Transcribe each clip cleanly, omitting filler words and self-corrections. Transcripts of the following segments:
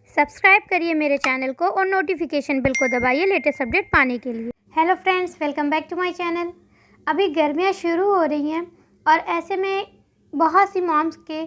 Subscribe करिए मेरे channel को और नोटिफिकेशन बेल को दबाइए लेटेस्ट अपडेट पाने के लिए। Hello friends, welcome back to my channel. अभी गर्मियाँ शुरू हो रही हैं और ऐसे में बहुत सी मॉम्स के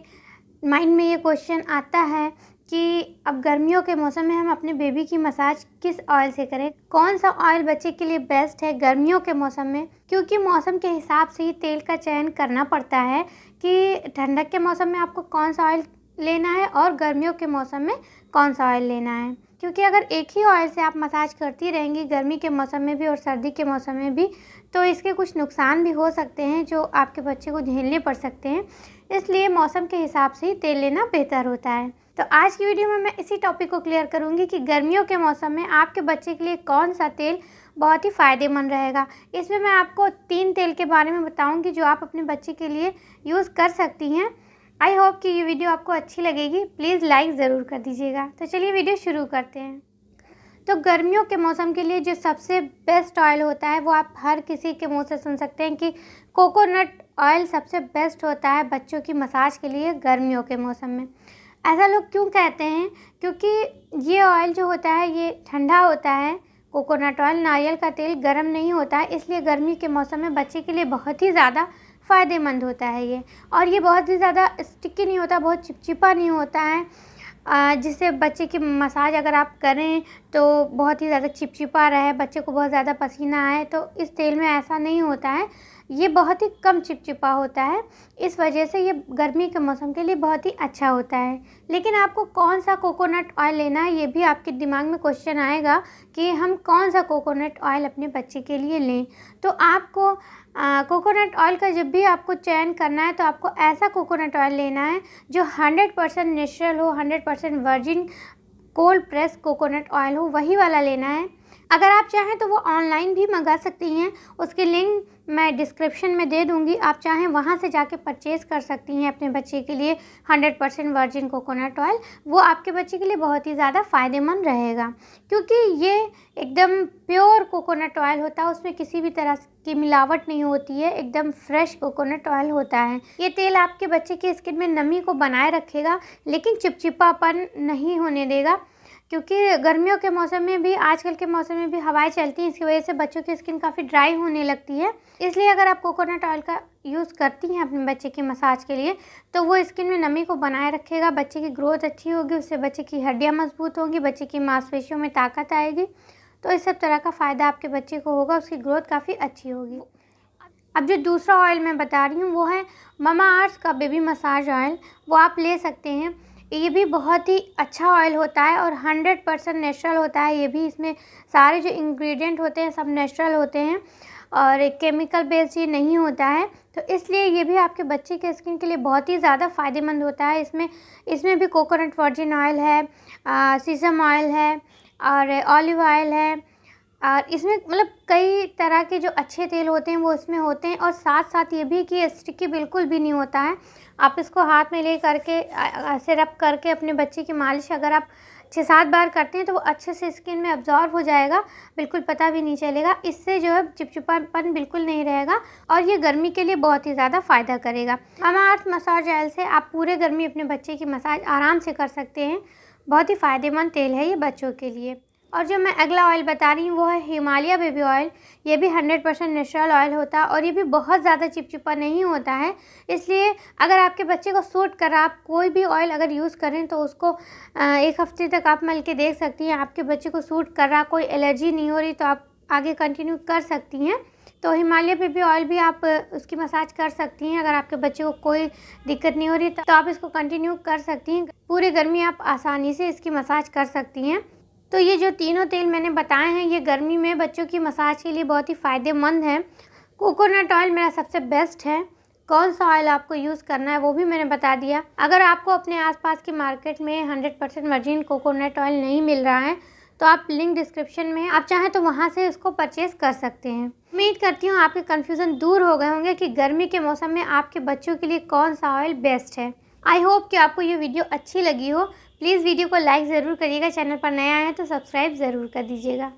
माइंड में ये क्वेश्चन आता है कि अब गर्मियों के मौसम में हम अपने बेबी की मसाज किस ऑयल से करें, कौन सा ऑयल बच्चे के लिए बेस्ट है गर्मियों के मौसम में, क्योंकि मौसम के हिसाब से ही तेल का चयन करना पड़ता है कि ठंडक के मौसम में आपको कौन सा ऑयल लेना है और गर्मियों के मौसम में कौन सा ऑयल लेना है। क्योंकि अगर एक ही ऑयल से आप मसाज करती रहेंगी गर्मी के मौसम में भी और सर्दी के मौसम में भी, तो इसके कुछ नुकसान भी हो सकते हैं जो आपके बच्चे को झेलने पड़ सकते हैं। इसलिए मौसम के हिसाब से ही तेल लेना बेहतर होता है। तो आज की वीडियो में मैं इसी टॉपिक को क्लियर करूंगी कि गर्मियों के मौसम में आपके बच्चे के लिए कौन सा तेल बहुत ही फ़ायदेमंद रहेगा। इसमें मैं आपको 3 तेल के बारे में बताऊंगी जो आप अपने बच्चे के लिए यूज़ कर सकती हैं। आई होप कि ये वीडियो आपको अच्छी लगेगी। प्लीज़ लाइक ज़रूर कर दीजिएगा। तो चलिए वीडियो शुरू करते हैं। तो गर्मियों के मौसम के लिए जो सबसे बेस्ट ऑयल होता है वो आप हर किसी के मुंह से सुन सकते हैं कि कोकोनट ऑयल सबसे बेस्ट होता है बच्चों की मसाज के लिए गर्मियों के मौसम में। ऐसा लोग क्यों कहते हैं? क्योंकि ये ऑयल जो होता है ये ठंडा होता है। कोकोनट ऑयल, नारियल का तेल गर्म नहीं होता है, इसलिए गर्मी के मौसम में बच्चे के लिए बहुत ही ज़्यादा फ़ायदेमंद होता है ये। और ये बहुत ही ज़्यादा स्टिकी नहीं होता, बहुत चिपचिपा नहीं होता है, जिससे बच्चे की मसाज अगर आप करें तो बहुत ही ज़्यादा चिपचिपा रहे, बच्चे को बहुत ज़्यादा पसीना आए। तो इस तेल में ऐसा नहीं होता है, ये बहुत ही कम चिपचिपा होता है। इस वजह से ये गर्मी के मौसम के लिए बहुत ही अच्छा होता है। लेकिन आपको कौन सा कोकोनट ऑयल लेना है ये भी आपके दिमाग में क्वेश्चन आएगा कि हम कौन सा कोकोनट ऑयल अपने बच्चे के लिए लें। तो आपको कोकोनट ऑयल का जब भी आपको चयन करना है तो आपको ऐसा कोकोनट ऑयल लेना है जो 100% नेचुरल हो, 100% virgin cold press coconut oil हो, वही वाला लेना है। अगर आप चाहें तो वो ऑनलाइन भी मंगा सकती हैं, उसकी लिंक मैं डिस्क्रिप्शन में दे दूंगी। आप चाहें वहाँ से जाके परचेज़ कर सकती हैं अपने बच्चे के लिए 100% वर्जिन कोकोनट ऑयल। वो आपके बच्चे के लिए बहुत ही ज़्यादा फ़ायदेमंद रहेगा, क्योंकि ये एकदम प्योर कोकोनट ऑयल होता है, उसमें किसी भी तरह की मिलावट नहीं होती है, एकदम फ्रेश कोकोनट ऑयल होता है। ये तेल आपके बच्चे की स्किन में नमी को बनाए रखेगा, लेकिन चिपचिपापन नहीं होने देगा, क्योंकि गर्मियों के मौसम में भी, आजकल के मौसम में भी हवाएं चलती हैं, इसकी वजह से बच्चों की स्किन काफ़ी ड्राई होने लगती है। इसलिए अगर आप कोकोनट ऑयल का यूज़ करती हैं अपने बच्चे की मसाज के लिए तो वो स्किन में नमी को बनाए रखेगा, बच्चे की ग्रोथ अच्छी होगी, उससे बच्चे की हड्डियाँ मजबूत होंगी, बच्चे की मांसपेशियों में ताकत आएगी। तो इस सब तरह का फ़ायदा आपके बच्चे को होगा, उसकी ग्रोथ काफ़ी अच्छी होगी। अब जो दूसरा ऑयल मैं बता रही हूँ वो है ममाअर्थ का बेबी मसाज ऑयल। वो आप ले सकते हैं। ये भी बहुत ही अच्छा ऑयल होता है और 100% नेचुरल होता है। ये भी, इसमें सारे जो इंग्रेडिएंट होते हैं सब नेचुरल होते हैं और केमिकल बेस्ड ये नहीं होता है। तो इसलिए ये भी आपके बच्चे के स्किन के लिए बहुत ही ज़्यादा फ़ायदेमंद होता है। इसमें भी कोकोनट वर्जिन ऑयल है, सीसम ऑयल है और ऑलिव ऑयल है, और इसमें मतलब कई तरह के जो अच्छे तेल होते हैं वो इसमें होते हैं। और साथ साथ ये भी कि स्टिकी बिल्कुल भी नहीं होता है। आप इसको हाथ में ले करके ऐसे रब करके अपने बच्चे की मालिश अगर आप 6-7 बार करते हैं तो वो अच्छे से स्किन में अब्जॉर्ब हो जाएगा, बिल्कुल पता भी नहीं चलेगा। इससे जो है चिपचिपापन बिल्कुल नहीं रहेगा और ये गर्मी के लिए बहुत ही ज़्यादा फ़ायदा करेगा। ममाअर्थ मसाज ऑयल से आप पूरे गर्मी अपने बच्चे की मसाज आराम से कर सकते हैं। बहुत ही फ़ायदेमंद तेल है ये बच्चों के लिए। और जो मैं अगला ऑयल बता रही हूँ वो है हिमालय बेबी ऑयल। ये भी 100% नेचुरल ऑयल होता है और ये भी बहुत ज़्यादा चिपचिपा नहीं होता है। इसलिए अगर आपके बच्चे को सूट कर रहा, आप कोई भी ऑयल अगर यूज़ करें तो उसको 1 हफ्ते तक आप मल के देख सकती हैं। आपके बच्चे को सूट कर रहा, कोई एलर्जी नहीं हो रही, तो आप आगे कंटिन्यू कर सकती हैं। तो हिमालय बेबी ऑयल भी आप उसकी मसाज कर सकती हैं। अगर आपके बच्चे को कोई दिक्कत नहीं हो रही तो आप इसको कंटिन्यू कर सकती हैं। पूरी गर्मी आप आसानी से इसकी मसाज कर सकती हैं। तो ये जो तीनों तेल मैंने बताए हैं ये गर्मी में बच्चों की मसाज के लिए बहुत ही फ़ायदेमंद है। कोकोनट ऑयल मेरा सबसे बेस्ट है। कौन सा ऑयल आपको यूज़ करना है वो भी मैंने बता दिया। अगर आपको अपने आसपास की मार्केट में 100% वर्जिन कोकोनट ऑयल नहीं मिल रहा है तो आप लिंक डिस्क्रिप्शन में, आप चाहें तो वहाँ से उसको परचेज़ कर सकते हैं। उम्मीद करती हूँ आपके कन्फ्यूज़न दूर हो गए होंगे कि गर्मी के मौसम में आपके बच्चों के लिए कौन सा ऑयल बेस्ट है। आई होप कि आपको ये वीडियो अच्छी लगी हो। प्लीज़ वीडियो को लाइक ज़रूर करिएगा, चैनल पर नया आए हैं तो सब्सक्राइब ज़रूर कर दीजिएगा।